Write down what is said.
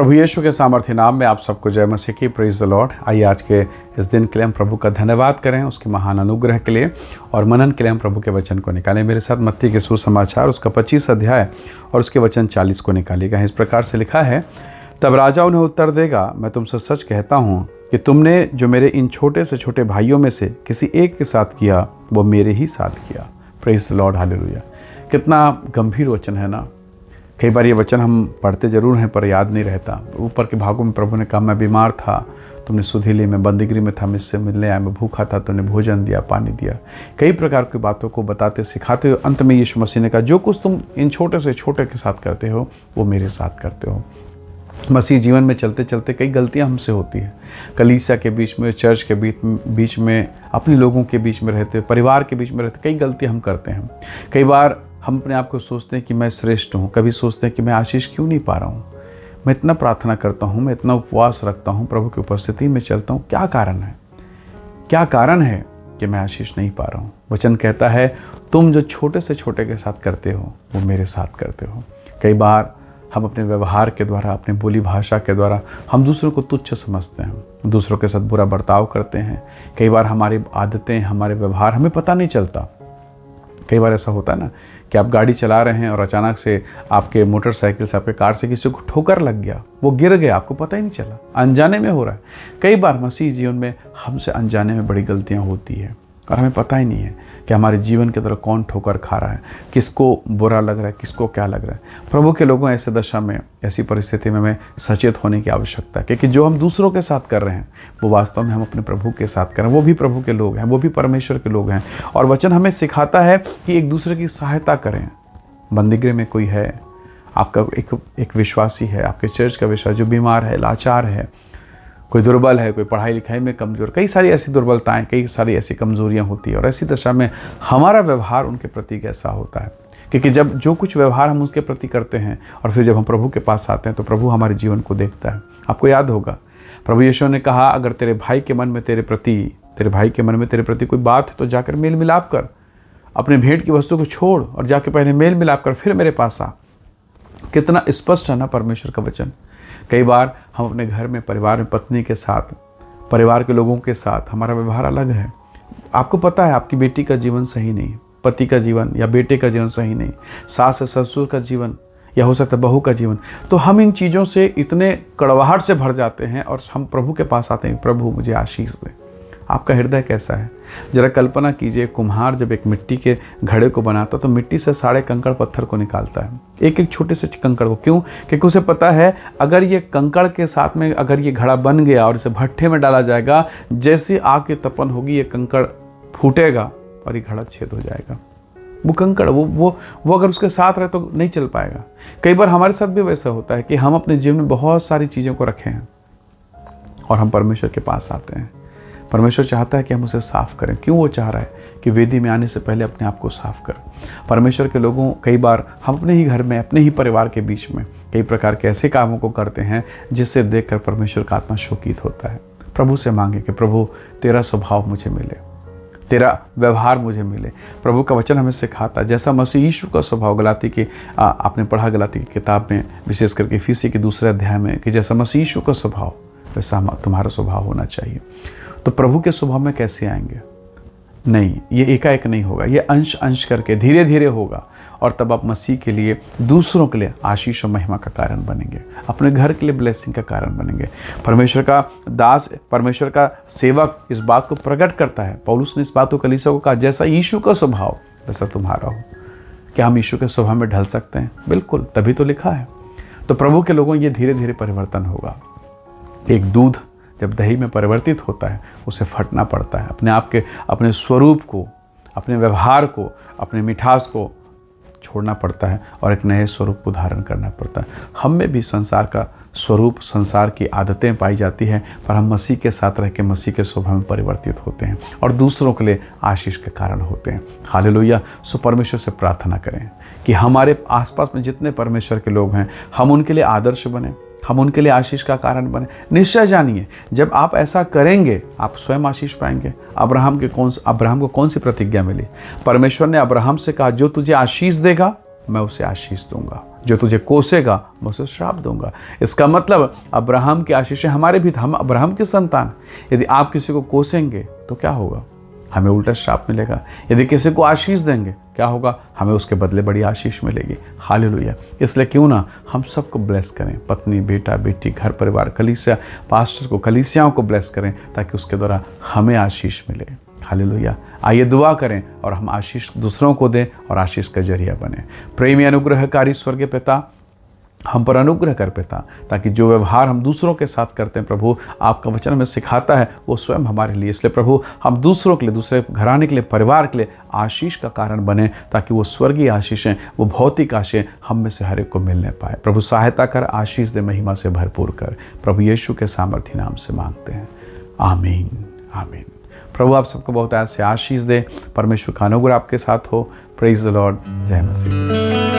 प्रभु यीशु के सामर्थ्य नाम में आप सबको जय मसीह की। Praise the Lord. आइए आज के इस दिन के लिए हम प्रभु का धन्यवाद करें, उसके महान अनुग्रह के लिए और मनन के लिए हम प्रभु के वचन को निकालें। मेरे साथ मत्ती के सुसमाचार उसका 25 अध्याय और उसके वचन 40 को निकालिएगा। इस प्रकार से लिखा है, तब राजा उन्हें उत्तर देगा, मैं तुमसे सच कहता हूँ कि तुमने जो मेरे इन छोटे से छोटे भाइयों में से किसी एक के साथ किया, वो मेरे ही साथ किया। Praise the Lord, hallelujah. कितना गंभीर वचन है ना। कई बार ये वचन हम पढ़ते ज़रूर हैं पर याद नहीं रहता। ऊपर के भागों में प्रभु ने कहा, मैं बीमार था, तुमने सुधि ली, मैं बंदीगृह में था, मुझसे मिलने आया, मैं भूखा था, तुमने भोजन दिया, पानी दिया। कई प्रकार की बातों को बताते सिखाते हो। अंत में यीशु मसीह ने कहा, जो कुछ तुम इन छोटे से छोटे के साथ करते हो वो मेरे साथ करते हो। मसीह जीवन में चलते चलते कई गलतियां हमसे होती हैं। कलीसिया के बीच में, चर्च के बीच में, अपने लोगों के बीच में रहते, परिवार के बीच में रहते, कई गलतियां हम करते हैं। कई बार हम अपने आप को सोचते हैं कि मैं श्रेष्ठ हूँ, कभी सोचते हैं कि मैं आशीष क्यों नहीं पा रहा हूँ। मैं इतना प्रार्थना करता हूँ, मैं इतना उपवास रखता हूँ, प्रभु की उपस्थिति में चलता हूँ, क्या कारण है? क्या कारण है कि मैं आशीष नहीं पा रहा हूँ? वचन कहता है, तुम जो छोटे से छोटे के साथ करते हो वो मेरे साथ करते हो। कई बार हम अपने व्यवहार के द्वारा, अपने बोली भाषा के द्वारा हम दूसरों को तुच्छ समझते हैं, दूसरों के साथ बुरा बर्ताव करते हैं। कई बार हमारी आदतें, हमारे व्यवहार हमें पता नहीं चलता। कई बार ऐसा होता है ना कि आप गाड़ी चला रहे हैं और अचानक से आपके मोटरसाइकिल से, आपके कार से किसी को ठोकर लग गया, वो गिर गया, आपको पता ही नहीं चला, अनजाने में हो रहा है। कई बार मसीह जीवन में हमसे अनजाने में बड़ी गलतियां होती है और हमें पता ही नहीं है कि हमारे जीवन के तरफ कौन ठोकर खा रहा है, किसको बुरा लग रहा है, किसको क्या लग रहा है। प्रभु के लोगों ऐसे दशा में, ऐसी परिस्थिति में हमें सचेत होने की आवश्यकता है, क्योंकि जो हम दूसरों के साथ कर रहे हैं वो वास्तव में हम अपने प्रभु के साथ कर रहे हैं। वो भी प्रभु के लोग हैं, वो भी परमेश्वर के लोग हैं। और वचन हमें सिखाता है कि एक दूसरे की सहायता करें। बंदीगृह में कोई है, आपका एक विश्वासी है, आपके चर्च का विश्वास जो बीमार है, लाचार है, कोई दुर्बल है, कोई पढ़ाई लिखाई में कमज़ोर, कई सारी ऐसी दुर्बलताएं, कई सारी ऐसी कमज़ोरियां होती है। और ऐसी दशा में हमारा व्यवहार उनके प्रति कैसा होता है? क्योंकि जब जो कुछ व्यवहार हम उसके प्रति करते हैं और फिर जब हम प्रभु के पास आते हैं तो प्रभु हमारे जीवन को देखता है। आपको याद होगा, प्रभु यीशु ने कहा, अगर तेरे भाई के मन में तेरे प्रति कोई बात है तो जाकर मेल मिलाप कर, अपने भेंट की वस्तु को छोड़ और जाके पहले मेल मिलाप कर, फिर मेरे पास आ। कितना स्पष्ट है ना परमेश्वर का वचन। कई बार हम अपने घर में, परिवार में, पत्नी के साथ, परिवार के लोगों के साथ हमारा व्यवहार अलग है। आपको पता है आपकी बेटी का जीवन सही नहीं, पति का जीवन या बेटे का जीवन सही नहीं, सास ससुर का जीवन या हो सकता है बहू का जीवन। तो हम इन चीज़ों से इतने कड़वाहट से भर जाते हैं और हम प्रभु के पास आते हैं, प्रभु मुझे आशीष दे। आपका हृदय कैसा है? जरा कल्पना कीजिए, कुम्हार जब एक मिट्टी के घड़े को बनाता तो मिट्टी से सारे कंकड़ पत्थर को निकालता है, एक एक छोटे से कंकड़ को। क्यों? क्योंकि उसे पता है अगर ये कंकड़ के साथ में अगर ये घड़ा बन गया और इसे भट्ठे में डाला जाएगा, जैसे आग की तपन होगी ये कंकड़ फूटेगा और ये घड़ा छेद हो जाएगा। वो कंकड़ वो अगर उसके साथ रहे तो नहीं चल पाएगा। कई बार हमारे साथ भी वैसा होता है कि हम अपने जीवन में बहुत सारी चीज़ों को रखे हैं और हम परमेश्वर के पास आते हैं। परमेश्वर चाहता है कि हम उसे साफ़ करें। क्यों वो चाह रहा है? कि वेदी में आने से पहले अपने आप को साफ़ करें। परमेश्वर के लोगों, कई बार हम अपने ही घर में, अपने ही परिवार के बीच में कई प्रकार के ऐसे कामों को करते हैं जिससे देखकर परमेश्वर का आत्मा शोकित होता है। प्रभु से मांगे कि प्रभु तेरा स्वभाव मुझे मिले, तेरा व्यवहार मुझे मिले। प्रभु का वचन हमें सिखाता है जैसा मसीह यीशु का स्वभाव, गलाती की आपने पढ़ा गलाती की किताब में, विशेष करके इफिसी के 2 अध्याय में, कि जैसा मसीह यीशु का स्वभाव वैसा तुम्हारा स्वभाव होना चाहिए। तो प्रभु के स्वभाव में कैसे आएंगे? नहीं, ये एकाएक नहीं होगा, ये अंश अंश करके धीरे धीरे होगा। और तब आप मसीह के लिए, दूसरों के लिए आशीष और महिमा का कारण बनेंगे, अपने घर के लिए ब्लेसिंग का कारण बनेंगे। परमेश्वर का दास, परमेश्वर का सेवक इस बात को प्रकट करता है। पौलुस ने इस बात को कलीसिया को कहा, जैसा यीशु का स्वभाव वैसा तुम्हारा हो। क्या हम यीशु के स्वभाव में ढल सकते हैं? बिल्कुल, तभी तो लिखा है। तो प्रभु के लोगों, ये धीरे धीरे परिवर्तन होगा। एक दूध जब दही में परिवर्तित होता है उसे फटना पड़ता है, अपने आप के, अपने स्वरूप को, अपने व्यवहार को, अपने मिठास को छोड़ना पड़ता है और एक नए स्वरूप को धारण करना पड़ता है। हम में भी संसार का स्वरूप, संसार की आदतें पाई जाती हैं, पर हम मसीह के साथ रह के मसीह के स्वभाव में परिवर्तित होते हैं और दूसरों के लिए आशीष के कारण होते हैं। हालेलुया। सो परमेश्वर से प्रार्थना करें कि हमारे आसपास में जितने परमेश्वर के लोग हैं, हम उनके लिए आदर्श बने, हम उनके लिए आशीष का कारण बने। निश्चय जानिए, जब आप ऐसा करेंगे आप स्वयं आशीष पाएंगे। अब्राहम को कौन सी प्रतिज्ञा मिली? परमेश्वर ने अब्राहम से कहा, जो तुझे आशीष देगा मैं उसे आशीष दूंगा, जो तुझे कोसेगा मैं उसे श्राप दूंगा। इसका मतलब अब्राहम की आशीषें हमारे भी, हम अब्राहम की संतान। यदि आप किसी को कोसेंगे तो क्या होगा? हमें उल्टा श्राप मिलेगा। यदि किसी को आशीष देंगे क्या होगा? हमें उसके बदले बड़ी आशीष मिलेगी। हालेलुया। इसलिए क्यों ना हम सबको ब्लेस करें, पत्नी, बेटा, बेटी, घर परिवार, कलीसिया, पास्टर को, कलीसियाओं को ब्लेस करें, ताकि उसके द्वारा हमें आशीष मिले। हालेलुया। आइए दुआ करें और हम आशीष दूसरों को दें और आशीष का जरिया बने। प्रेमी अनुग्रहकारी स्वर्गीय पिता, हम पर अनुग्रह कर पिता, ताकि जो व्यवहार हम दूसरों के साथ करते हैं प्रभु, आपका वचन हमें सिखाता है, वो स्वयं हमारे लिए। इसलिए प्रभु हम दूसरों के लिए, दूसरे घराने के लिए, परिवार के लिए आशीष का कारण बने, ताकि वो स्वर्गीय आशीषें, वो भौतिक आशीषें हम में से हर एक को मिलने पाए। प्रभु सहायता कर, आशीष दे, महिमा से भरपूर कर। प्रभु यीशु के सामर्थी नाम से मांगते हैं, आमीन, आमीन। प्रभु आप सबको बहुत ऐसे आशीष दे। परमेश्वर का अनुग्रह आपके साथ हो। Praise the Lord. जय मसीह।